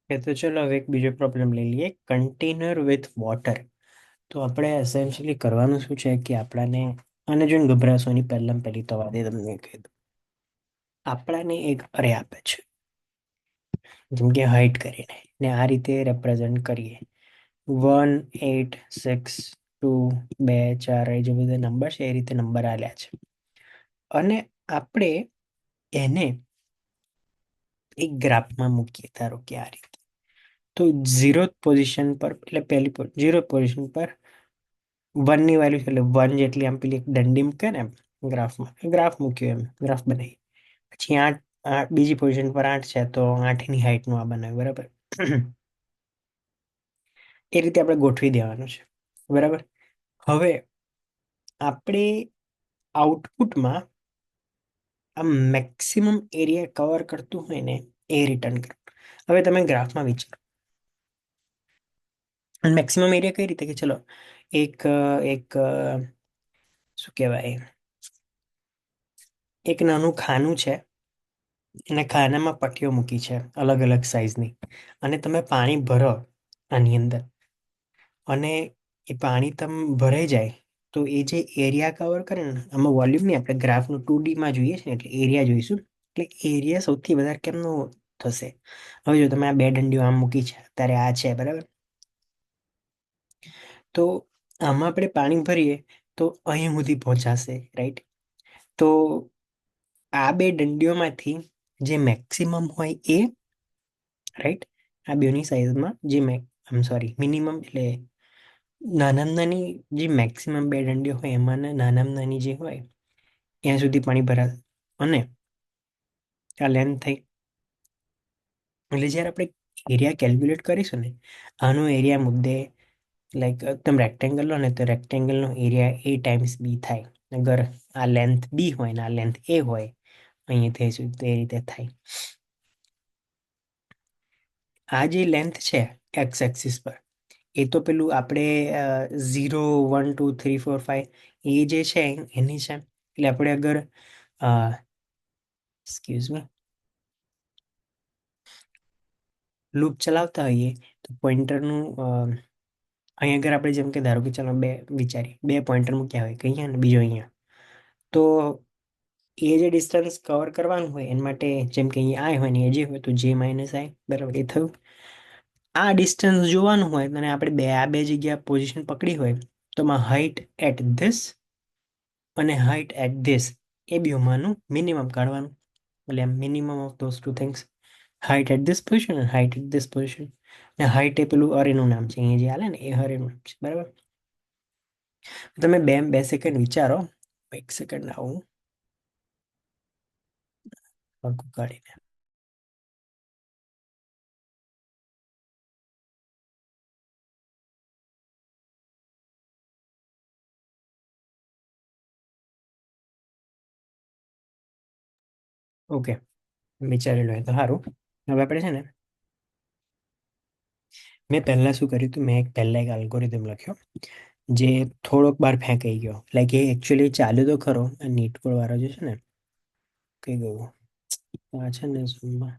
તો ચલો હવે એક બીજો પ્રોબ્લેમ લઈ લઈએ, કન્ટેનર વિથ વોટર. તો આપણે એસેન્શિયલી કરવાનું શું છે કે આપણાને, આને જોઈને ગભરાશો નહીં, પહેલી તો વાત એ તમને કહી દઉં. આપણાને એક અરે આપે છે, જેમ કે હાઇટ કરીને, ને આ રીતે રેપ્રેઝન્ટ કરીએ 1 8 6 2 2 4, એ જે બધા નંબર છે એ રીતે નંબર આલ્યા છે. અને આપણે એને એક ગ્રાફમાં મૂકીએ, ધારો કે આ રીતે. તો 0th પોઝિશન પર, એટલે પહેલી 0th પોઝિશન પર 1ની વેલ્યુ છે, એટલે 1 જેટલી આમ પેલી એક દંડી મૂકે ને એમ ગ્રાફમાં, ગ્રાફ મૂક્યો એમ, ગ્રાફ બનાવી. પછી 8 બીજી પોઝિશન પર 8 છે, તો 8ની હાઇટનું આ બનાવ્યું, બરાબર. એ રીતે આપણે ગોઠવી દેવાનું છે, બરાબર. હવે આપણે આઉટપુટમાં આ મેક્સિમમ એરિયા કવર કરતું હોય ને એ રિટર્ન કરો. હવે તમે ગ્રાફમાં વિચારો, મેક્સિમમ એરિયા કઈ રીતે કે ચલો એક એક શું કહેવાય, એક નાનું ખાનું છે, અને ખાનામાં પટ્ટીઓ મૂકી છે અલગ અલગ સાઇઝની, અને તમે પાણી ભરો આની અંદર, અને એ પાણી તમે ભરાઈ જાય, તો એ જે એરિયા કવર કરે ને, આમાં વોલ્યુમ નહીં, આપણે ગ્રાફનું 2Dમાં જોઈએ છે ને, એટલે એરિયા જોઈશું. એટલે એરિયા સૌથી વધારે કેમનો થશે? હવે જો તમે આ બે દંડીઓ આમ મૂકી છે, અત્યારે આ છે, બરાબર. તો આમાં આપણે પાણી ભરીએ તો અહીં સુધી પહોંચાશે, રાઈટ. તો આ બે દંડીઓમાંથી જે મેક્સિમમ હોય એ, રાઈટ, આ બેની સાઈઝમાં જે મિનિમમ, એટલે નાનામાં નાની જે મેક્સિમમ બે દંડીઓ હોય એમાંના નાનામાં નાની જે હોય ત્યાં સુધી પાણી ભરાશે. અને આ લેન્થ થઈ, એટલે જ્યારે આપણે એરિયા કેલ્ક્યુલેટ કરીશું ને, આનો એરિયા મુદ્દે, લાઈક તમે રેક્ટેંગલ લો ને, તો રેક્ટેંગલનો એરિયા એ ટાઈમ્સ બી થાય. અગર આ લેન્થ બી હોય ને આ લેન્થ એ હોય, અહીંયાથી સુધી, તો એ રીતે થાય. આ જે લેન્થ છે એક્સ એક્સિસ પર, એ તો પેલું આપણે 0 1 2 3 4 5 એ જે છે એની છે. એટલે આપણે અગર એક્સક્યુઝ મી, લૂપ ચલાવતા હોઈએ તો પોઈન્ટરનું અહીં અગર આપણે જેમ કે ધારો કે ચાલો બે વિચારીએ, બે પોઈન્ટર મૂક્યા હોય, કે અહીંયા ને બીજો અહીંયા, તો એ જે ડિસ્ટન્સ કવર કરવાનું હોય એના માટે, જેમ કે અહીંયા આ હોય ને એ જે હોય, તો જે માઇનસ આઈ, બરાબર, એ થયું. આ ડિસ્ટન્સ જોવાનું હોય અને આપણે આ બે જગ્યા પોઝિશન પકડી હોય, તો માં હાઇટ એટ ધીસ અને હાઇટ એટ ધીસ, એ બેમાંનું મિનિમમ કાઢવાનું. એટલે minimum of those two things, height at this position અને હાઇટ એટ ધીસ પોઝિશન. ને હાઇટ એ પેલું અરેનું નામ છે, અહીંયા જે હાલે ને એ હરેનું નામ છે, બરાબર. તમે બે સેકન્ડ વિચારો, એક સેકન્ડ આવું પગ કાઢીને. ઓકે, વિચારેલું હોય તો સારું. હવે આપણે છે ને, મેં પહેલાં શું કર્યું હતું, મેં પહેલાં એક અલ્ગોરિધમ લખ્યો જે થોડોક બાર ફેંકાઈ ગયો. લાઈક એ એકચ્યુઅલી ચાલ્યો તો ખરો, આ નીટકોડ વાળો જે છે ને, કઈ ગયું આ છે ને ઝૂમમાં,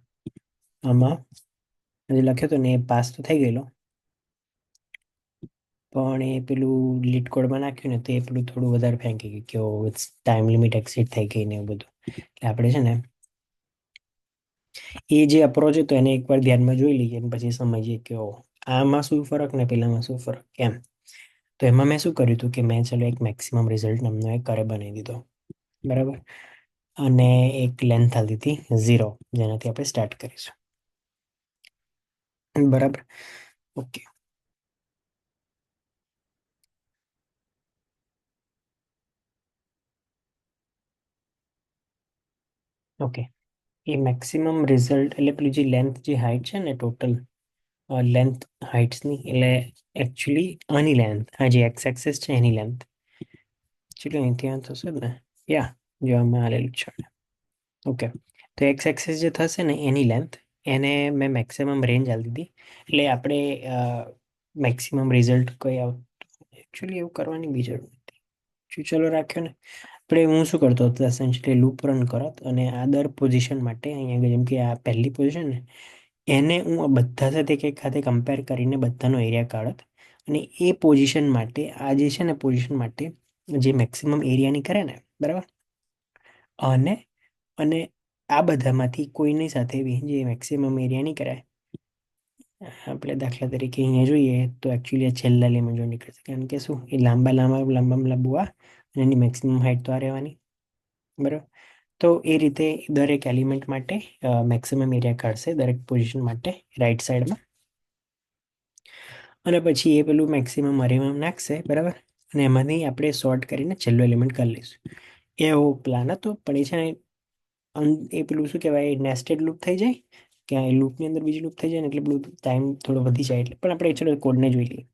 આમાં જે લખ્યો હતો ને એ પાસ તો થઈ ગયેલો, પણ એ પેલું લીડ કોડમાં નાખ્યું ને, તો એ પેલું થોડું વધારે ફેંકી ગયું કે ઇટ્સ ટાઈમ લિમિટ એક્સિટ થઈ ગઈ ને એવું બધું. એટલે આપણે છે ને એ જે અપ્રોચ હતો એને એકવાર ધ્યાનમાં જોઈ લઈએ અને પછી સમજીએ કે આમાં શું ફરક ને પેલામાં શું ફરક એમ. તો એમાં મેં શું કર્યું હતું કે મેં ચાલો એક મેક્સિમમ રિઝલ્ટ નામનો એક કરે બનાવી દીધો, બરાબર. અને એક લેન્થ આવી હતી 0, જેનાથી આપણે સ્ટાર્ટ કરીશું, બરાબર. Okay, okay. એ મેક્સિમમ રિઝલ્ટ એટલે પેલી જે લેન્થ, જે હાઇટ છે ને, ટોટલ લેન્થ હાઇટ્સની, એટલે એકચ્યુઅલી આની લેન્થ, આ જે એક્સ એક્સિસ છે એની લેન્થ એકચ્યુઅલી અહીંથી આ થશે ને, યા જો આમાં આલેલું છે. ઓકે, તો એક્સ એક્સિસ જે થશે ને એની લેન્થ, એને મેં મેક્સિમમ રેન્જ આપી દીધી. એટલે આપણે મેક્સિમમ રિઝલ્ટ કઈ આવતું, એકચ્યુઅલી એવું કરવાની બી જરૂર નથી, ચલો રાખ્યો ને. આપણે હું શું કરતો હતો, એસેન્શિયલી લૂપ રન કરત અને આ દર પોઝિશન માટે અહીંયા જેમ કે આ પહેલી પોઝિશન ને એને હું આ બધા સાથે એક એક ખાતે કમ્પેર કરીને બધાનો એરિયા કાઢત અને એ પોઝિશન માટે આ જે છે ને પોઝિશન માટે જે મેક્સિમમ એરિયાની કરે ને બરાબર અને અને આ બધામાંથી કોઈની સાથે બી જે મેક્સિમમ એરિયાની કરાય આપણે દાખલા તરીકે અહીંયા જોઈએ તો એકચ્યુઅલી આ છેલ્લા લેમન જો નીકળશે કારણ કે શું એ લાંબા લાંબા લાંબામાં લાંબુ આ અને એની મેક્સિમમ હાઇટ તો આ રહેવાની બરાબર તો એ રીતે દરેક એલિમેન્ટ માટે મેક્સિમમ એરિયા કાઢશે દરેક પોઝિશન માટે રાઈટ સાઈડમાં અને પછી એ પેલું મેક્સિમમ અરેમાં નાખશે બરાબર અને એમાંથી આપણે સોર્ટ કરીને છેલ્લો એલિમેન્ટ કરી લઈશું એવો પ્લાન હતો પણ એ છે ને એ પેલું શું કહેવાય નેસ્ટેડ લૂપ થઈ જાય કે એ લૂપની અંદર બીજી લૂપ થઈ જાય ને એટલે પેલું ટાઈમ થોડો વધી જાય એટલે પણ આપણે ચલો કોડને જોઈ લઈએ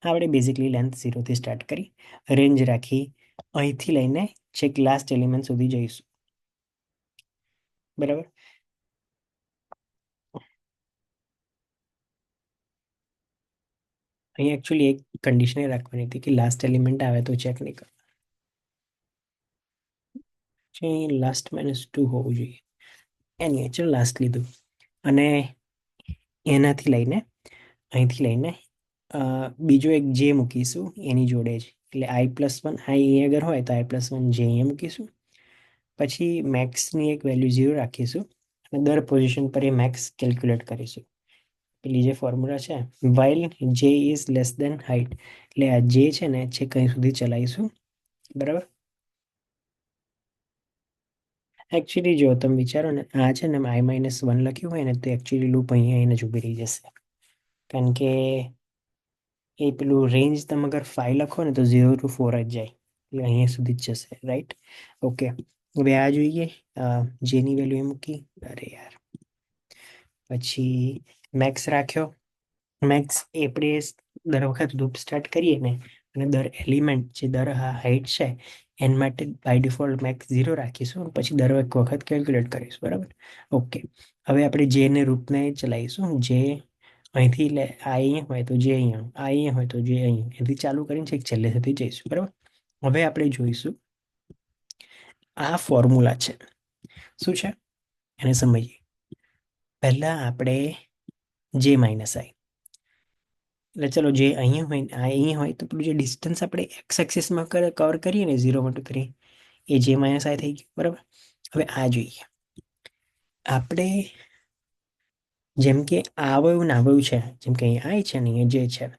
આપણે બેઝિકલી લેન્થ 0 થી સ્ટાર્ટ કરી રેન્જ રાખી અહીંથી લઈને છેક લાસ્ટ એલિમેન્ટ સુધી જઈશું બરાબર અહીં એકચ્યુઅલી એક કન્ડિશન એ રાખવાની હતી કે લાસ્ટ એલિમેન્ટ આવે તો ચેક નહીં કરવું લાસ્ટ -2 હોવું જોઈએ એની ચલો લાસ્ટ લીધું અને એનાથી લઈને અહીંથી લઈને બીજો એક જે મૂકીશું એની જોડે જ એટલે i+1 આઈ અગર હોય તો i+1 જે અહીંયા મૂકીશું પછી મેક્સની એક વેલ્યુ 0 રાખીશું અને દર પોઝિશન પર એ મેક્સ કેલ્ક્યુલેટ કરીશું પેલી જે ફોર્મ્યુલા છે વાઇલ જે ઇઝ લેસ દેન હાઇટ એટલે આ જે છે ને છે કઈ સુધી ચલાવીશું બરાબર એકચ્યુઅલી જો તમે વિચારો ને આ છે ને i-1 લખ્યું હોય ને તો એકચ્યુઅલી લૂપ અહીંયા આવીને જ ઊભી રહી જશે કારણ કે એ પેલું રેન્જ તમે અગર 5 લખો ને તો 0 to 4 જ જાય એટલે અહીંયા સુધી જ જશે રાઈટ ઓકે હવે આ જોઈએ જેની વેલ્યુ એ મૂકી અરે યાર પછી મેક્સ રાખ્યો મેક્સ એ આપણે દર વખત લૂપ સ્ટાર્ટ કરીએ ને અને દર એલિમેન્ટ જે દર હાઇટ છે એન માટે બાય ડિફોલ્ટ મેક્સ 0 રાખીશું પછી દર એક વખત કેલ્ક્યુલેટ કરીશું બરાબર ઓકે હવે આપણે જે ને રૂપને ચલાવીશું જે અહીંથી લે આ અહીંયા હોય તો જે અહીંયા આ અહીંયા હોય તો જે અહીંયા એથી ચાલુ કરીને છેક છેલ્લે સુધી જઈશું બરાબર હવે આપણે જોઈશું આ ફોર્મ્યુલા છે શું છે એને સમજીએ પહેલા આપણે જે માઇનસ આઈ એટલે ચલો જે અહીંયા હોય આ અહીંયા હોય તો પેલું જે ડિસ્ટન્સ આપણે એક્સ એક્સિસમાં કવર કરીએ ને 0 1 2 3 એ જે માઇનસ આઈ થઈ ગયું બરાબર હવે આ જોઈએ આપણે જેમ કે આવ્યું ને આવ્યું છે જેમ કે અહીંયા આઈ છે ને અહીંયા જે છે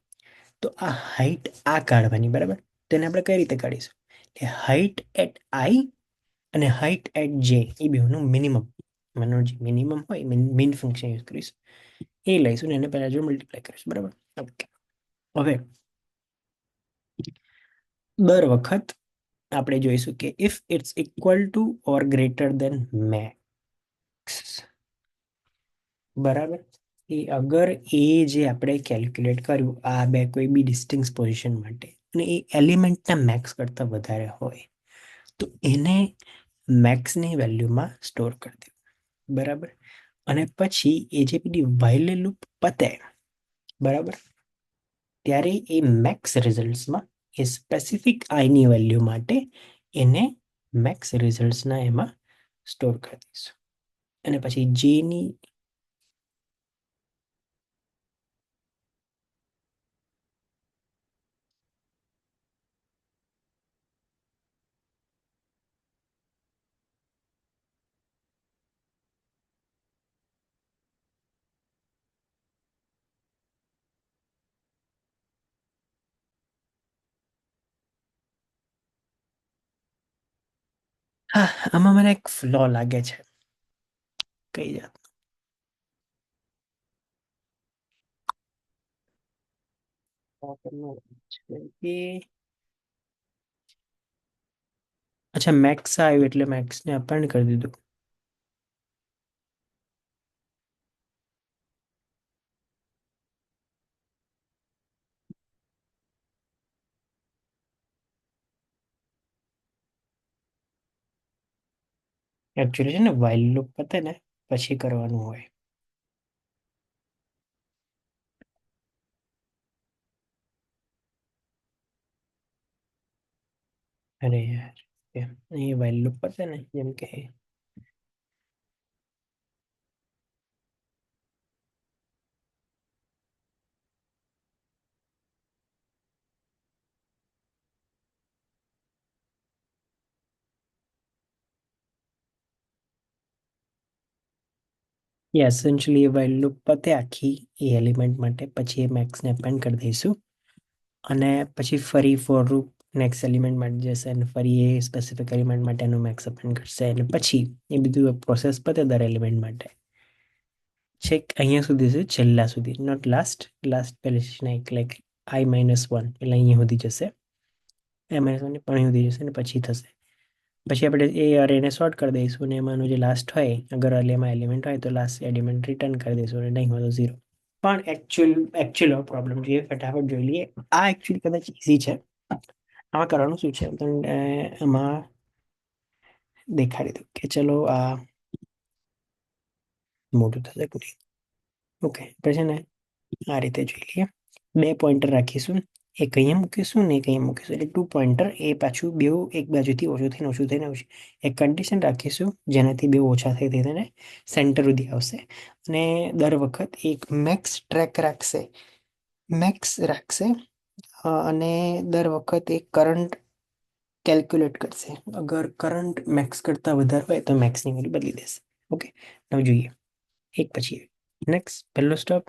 તો આ હાઈટ આ કાઢવાની બરાબર તેને આપણે કઈ રીતે કાઢીશું એટલે હાઈટ એટ આઈ અને હાઈટ એટ જે એ બેનું મિનિમમ માનો જે મિનિમમ હોય મીન ફંક્શન યુઝ કરીશું એ લઈશું ને એને પહેલા જો મલ્ટીપ્લાય કરીશું બરાબર ઓકે હવે દર વખત આપણે જોઈશું કે if it's equal to or greater than max બરાબર એ અગર એ જે આપણે કેલ્ક્યુલેટ કર્યું આ બે કોઈ બી ડિસ્ટિંગ પોઝિશન માટે અને એ એલિમેન્ટના મેક્સ કરતાં વધારે હોય તો એને મેક્સની વેલ્યુમાં સ્ટોર કરી દેવું બરાબર અને પછી એ જે પેલી વાઇલ લૂપ પતે બરાબર ત્યારે એ મેક્સ રિઝલ્ટ્સમાં એ સ્પેસિફિક આઈની વેલ્યુ માટે એને મેક્સ રિઝલ્ટ્સના એમાં સ્ટોર કરી દઈશું અને પછી જેની હા આમાં મને એક ફ્લો લાગે છે કઈ જાત કે અચ્છા મેક્સ આવ્યું એટલે મેક્સને અપેન્ડ કરી દીધું એકચ્યુઅલી છે ને વાઇલ લૂપ પતે ને પછી કરવાનું હોય અરે યાર એ વાઇલ લૂપ પતે ને જેમ કે એસેન્શિયલી એ while લૂપ પતે આખી એ એલિમેન્ટ માટે, પછી એ મેક્સને એપેન્ડ કરી દઈશું અને પછી ફરી ફોર લૂપ નેક્સ્ટ એલિમેન્ટ માટે જશે અને ફરી એ સ્પેસિફિક એલિમેન્ટ માટેનું મેક્સ એપેન્ડ કરશે અને પછી એ બધું પ્રોસેસ પતે દર એલિમેન્ટ માટે છેક અહીંયા સુધી છે, છેલ્લા સુધી, નોટ લાસ્ટ. લાસ્ટ પહેલે એક લાઈક i-1 એટલે અહીંયા સુધી જશે, i-1 પણ અહીં સુધી જશે અને પછી થશે. પછી આપણે એ અરેને સોર્ટ કરી દઈશું અને એમાંનું જે લાસ્ટ હોય, અગર એમાં એલિમેન્ટ હોય તો લાસ્ટ એલિમેન્ટ રિટર્ન કરી દઈશું અને નહીં હોય તો 0. પણ એકચ્યુઅલ પ્રોબ્લેમ જોઈએ, ફટાફટ જોઈ લઈએ. આ એકચ્યુઅલી કદાચ ઇઝી છે. આમાં કરવાનું શું છે, તમને એમાં દેખાડી દઉં કે ચલો આ મોટું થશે પૂરી. ઓકે, પછી ને આ રીતે જોઈ લઈએ. 2 પોઈન્ટર રાખીશું, એક અહીંયા મૂકીશું ને એક અહીંયા મૂકીશું, એટલે 2 પોઈન્ટર. એ પાછું બે એક બાજુથી ઓછું થઈને આવશે. એક કન્ડિશન રાખીશું જેનાથી બે ઓછા થઈ થઈને સેન્ટર સુધી આવશે અને દર વખત એક મેક્સ રાખશે અને દર વખત એક કરંટ કેલ્ક્યુલેટ કરશે. અગર કરંટ મેક્સ કરતાં વધારે હોય તો મેક્સની વેલ્યુ બદલી દેશે. ઓકે, હવે જોઈએ એક પછી નેક્સ્ટ. પહેલો સ્ટેપ,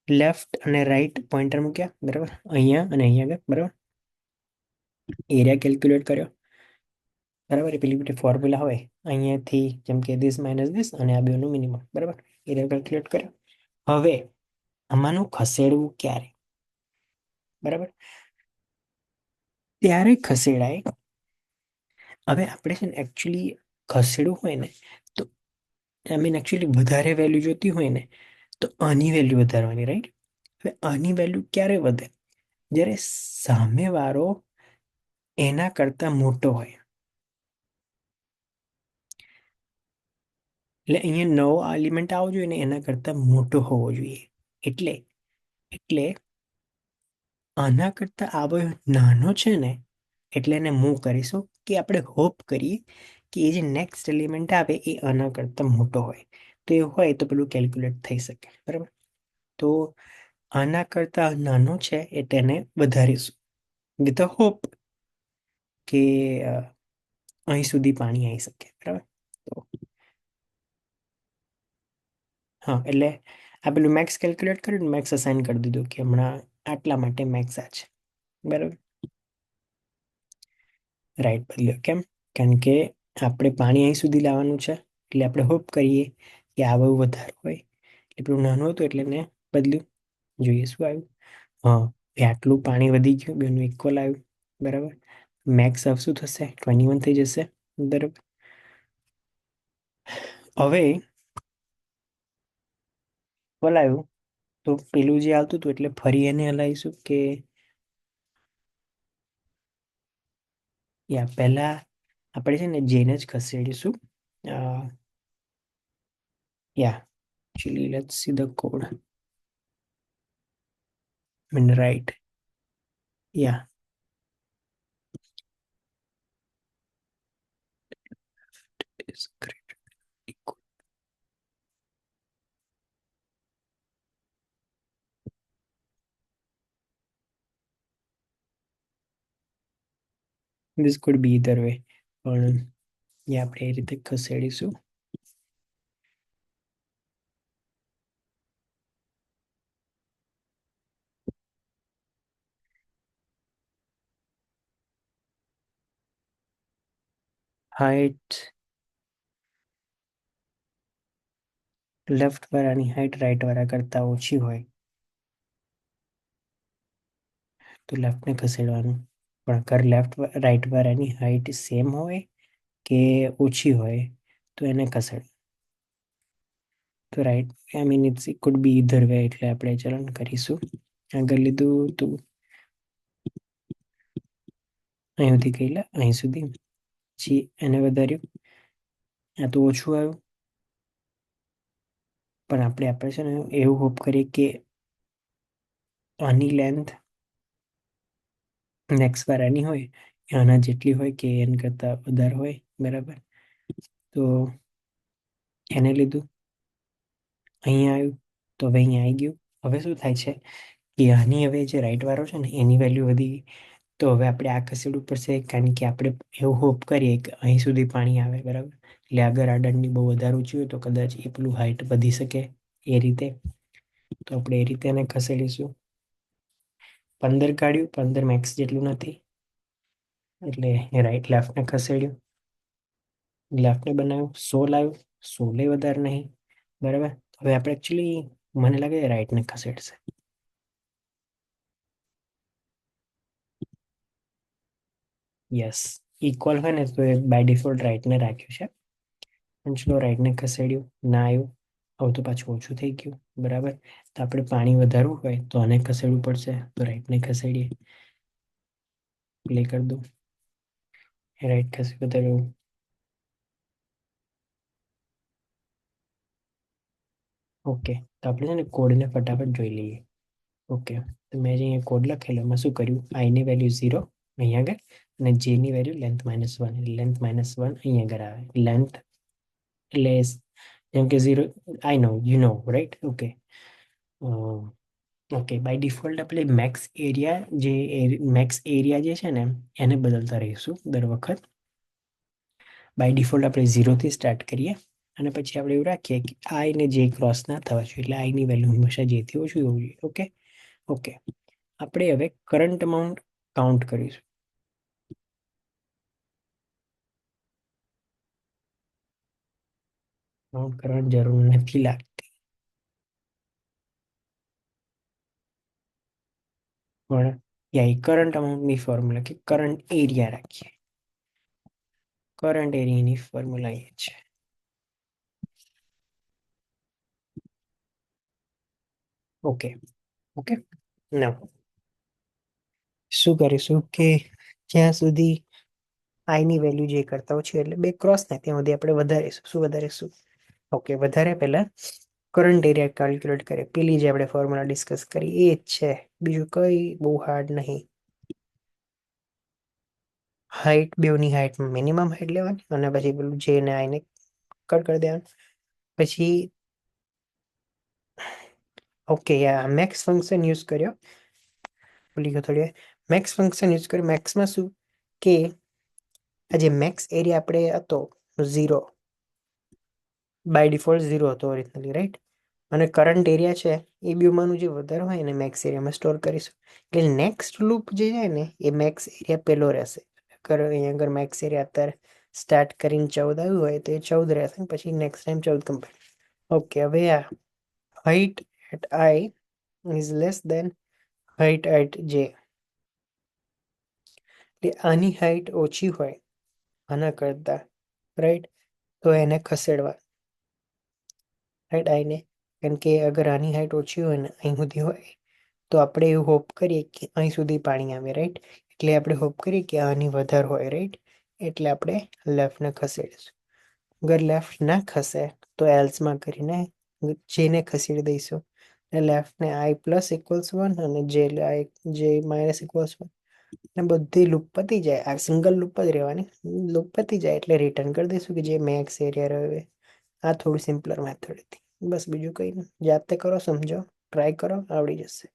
લેફ્ટ અને રાઈટ પોઈન્ટર મૂક્યા, બરાબર, અહીંયા અને અહીંયા આગળ, બરાબર. એરિયા કેલ્ક્યુલેટ કર્યો, બરાબર. એ પેલી બધી ફોર્મ્યુલા હોય અહીંયાથી, જેમ કે ધીસ માઇનસ ધીસ અને આ બેનું મિનિમમ, બરાબર. એરિયા કેલ્ક્યુલેટ કર્યો. હવે આમાંનું ખસેડવું ક્યારે, બરાબર, ત્યારે ખસેડાય. હવે આપણે છે ને એકચ્યુઅલી ખસેડવું હોય ને તો આઈ મીન એકચ્યુઅલી વધારે વેલ્યુ જોતી હોય ને તો આની વેલ્યુ વધારવાની, રાઈટ. હવે આની વેલ્યુ ક્યારે વધે, જ્યારે સામેવાળો એના કરતાં મોટો હોય. એટલે અહીંયા નવો એલિમેન્ટ આવવો જોઈએ ને એના કરતાં મોટો હોવો જોઈએ. એટલે એટલે આના કરતાં આવો નાનો છે ને એટલે એને મૂવ કરીશું, કે આપણે હોપ કરીએ કે એ જે નેક્સ્ટ એલિમેન્ટ આવે એ આના કરતાં મોટો હોય. તો એ હોય તો પેલું કેલ્ક્યુલેટ થઈ શકે, બરાબર. તો આના કરતાં નાનો છે એ તેને વધારીશું વિથ અ હોપ કે અહીં સુધી પાણી આવી શકે, બરાબર. તો હા, એટલે આ પેલું મેક્સ કેલ્ક્યુલેટ કર્યું ને, મેક્સ અસાઇન કરી દીધું કે હમણાં આટલા માટે મેક્સ આ છે, બરાબર. રાઈટ બદલ્યો, કેમ? કારણ કે આપણે પાણી અહીં સુધી લાવવાનું છે એટલે આપણે હોપ કરીએ કે આ બહુ વધારે હોય. એટલે પેલું નાનું હતું એટલે એને બદલ્યું. જોઈએ શું આવ્યું. હા, એ આટલું પાણી વધી ગયું, બેનું ઇક્વલ આવ્યું, બરાબર. મેક્સ શું થશે, 21 થઈ જશે, બરાબર. હવે હલાવ્યું તો પેલું જે આવતું હતું એટલે ફરી એને હલાવીશું કે યા પહેલા આપણે છે ને જેને જ ખસેડીશું. યા actually let's see the code. I mean, right. Yeah. Is great. Equal. This could be either way. પણ એ આપણે એ રીતે ખસેડીશું. હાઈટ લેફ્ટ વાળાની હાઈટ રાઈટ વાળા કરતાં ઓછી હોય તો લેફ્ટને ખસેડવાનું. પણ અગર લેફ્ટ રાઈટ વાળાની હાઈટ સેમ હોય કે ઓછી હોય તો એને ખસેડ. તો right, I mean it's could be either way. એટલે આપણે ચલન કરીશું. આગળ લીધું તો અહીંથી ગયેલા અહીં સુધી, પછી એને વધાર્યું, આ તો ઓછું આવ્યું. પણ આપણે છે ને એવું હોપ કરીએ કે આની લેન્થ નેક્સ્ટ વાળાની હોય આના જેટલી હોય કે એના કરતાં વધારે હોય, બરાબર. તો એને લીધું, અહીંયા આવ્યું તો હવે અહીંયા આવી ગયું. હવે શું થાય છે કે આની હવે જે રાઈટ વાળો છે ને એની વેલ્યુ વધી ગઈ. તો હવે આપણે આ ખસેડવું પડશે, કારણ કે આપણે એવું હોપ કરીએ કે અહીં સુધી પાણી આવે, બરાબર. એટલે અગર આ દંડની બહુ વધારે ઊંચી હોય તો કદાચ એ પેલું હાઈટ વધી શકે એ રીતે. તો આપણે એ રીતે એને ખસેડીશું. 15 કાઢ્યું, 15 મેક્સ જેટલું નથી, એટલે રાઈટ લેફ્ટને ખસેડ્યું, લેફ્ટને બનાવ્યું. 16 આવ્યું, 16 વધારે નહીં, બરાબર. હવે આપણે એકચ્યુઅલી મને લાગે રાઈટને ખસેડશે. યસ, ઇક્વલ હોય ને તો એ બાય ડિફોલ્ટ રાઈટને રાખ્યું છે. પણ ચલો રાઈટને ખસેડ્યું, ના આવ્યું. હવે તો પાછું ઓછું થઈ ગયું, બરાબર. તો આપણે પાણી વધારવું હોય તો આને ખસેડવું પડશે, તો રાઈટને ખસેડીએ, પ્લે કરી દો. રાઈટ ખસેડ્યું તો ઓકે. તો આપણે છે ને કોડને ફટાફટ જોઈ લઈએ. ઓકે, તો મેં જે અહીંયા કોડ લખેલો એમાં શું કર્યું, આઈની વેલ્યુ 0 અહીંયા આગળ, અને જેની વેલ્યુ લેન્થ -1, લેન્થ -1 અહીંયા આગળ આવે. લેન્થ એટલે જેમ કે 0, I know, you know, right. Okay. Okay, by default આપણે મેક્સ એરિયા જે છે ને એને બદલતા રહીશું દર વખત. બાય ડિફોલ્ટ આપણે 0 થી સ્ટાર્ટ કરીએ, અને પછી આપણે એવું રાખીએ કે આઈ ને જે ક્રોસ ના થવા જોઈએ, એટલે આઈની વેલ્યુ હંમેશા જેથી ઓછું હોવું જોઈએ. ઓકે. ઓકે, આપણે હવે કરંટ અમાઉન્ટ કાઉન્ટ કરીશું. કાઉન્ટ કરવાની જરૂર નથી લાગતી, પણ યા કરંટ અમાઉન્ટની ફોર્મ્યુલા કે કરંટ એરિયા રાખીએ. કરંટ એરિયાની ફોર્મ્યુલા એ છે. ઓકે. ઓકે, ના શું કરીશું કે જ્યાં સુધી આઈની વેલ્યુ જે કરતા ઓછી એટલે બે ક્રોસ થાય ત્યાં સુધી આપણે વધારીશું. શું વધારીશું? ઓકે, વધારે પહેલા કરંટ એરિયા કેલ્ક્યુલેટ કરીએ. પેલી જે આપણે ફોર્મ્યુલા ડિસ્કસ કરી એ જ છે, બીજું કઈ બહુ હાર્ડ નહીં. હાઈટ, બેવની હાઈટ મિનિમમ હાઈટ લેવાની, અને પછી પેલું જે ને આઈને કટ કરી દેવાનું. પછી ઓકે, યા મેક્સ ફંક્શન યુઝ કર્યો, ભૂલી ગયો થોડી. મેક્સ ફંક્શન યુઝ કર્યું. મેક્સમાં શું કે આ જે મેક્સ એરિયા આપણે હતો 0, બાય ડિફોલ્ટ 0 હતો ઓરિજિનલી, રાઈટ. અને કરંટ એરિયા છે એ બેમાંનું જે વધારે હોય ને મેક્સ એરિયામાં સ્ટોર કરીશું. એટલે નેક્સ્ટ લૂપ જે છે ને એ મેક્સ એરિયા પેલો રહેશે. અહીંયા આગળ મેક્સ એરિયા અત્યારે સ્ટાર્ટ કરીને 14 આવ્યું હોય તો એ 14 રહેશે, પછી નેક્સ્ટ ટાઈમ 14 કમ્પ્લીટ. ઓકે, હવે આ height at I is less than height at J. એટલે આની હાઈટ ઓછી હોય આના કરતા, રાઈટ. તો એને ખસેડવા, રાઈટ, આઈને. કારણ કે અગર આની હાઈટ ઓછી હોય ને અહીં સુધી હોય તો આપણે એવું હોપ કરીએ કે અહીં સુધી પાણી આવે, રાઈટ. એટલે આપણે હોપ કરીએ કે આની વધારે હોય, રાઈટ. એટલે આપણે લેફ્ટને ખસેડીશું. અગર લેફ્ટ ના ખસે તો એલ્સમાં કરીને જેને ખસેડી દઈશું. લેફ્ટને આઈ પ્લસ ઇક્વલ્સ 1 અને જે માઇનસ ઇક્વલ્સ 1, ને બધી લૂપ પતી જાય. આ સિંગલ લૂપ જ રહેવાની. લૂપ પતી જાય એટલે રિટર્ન કરી દઈશું કે જે મેક્સ એરિયા રહ્યો. આ થોડું સિમ્પલર મેથડ હતી, બસ બીજું કંઈ નહીં. જાતે કરો, સમજો, ટ્રાય કરો, આવડી જશે.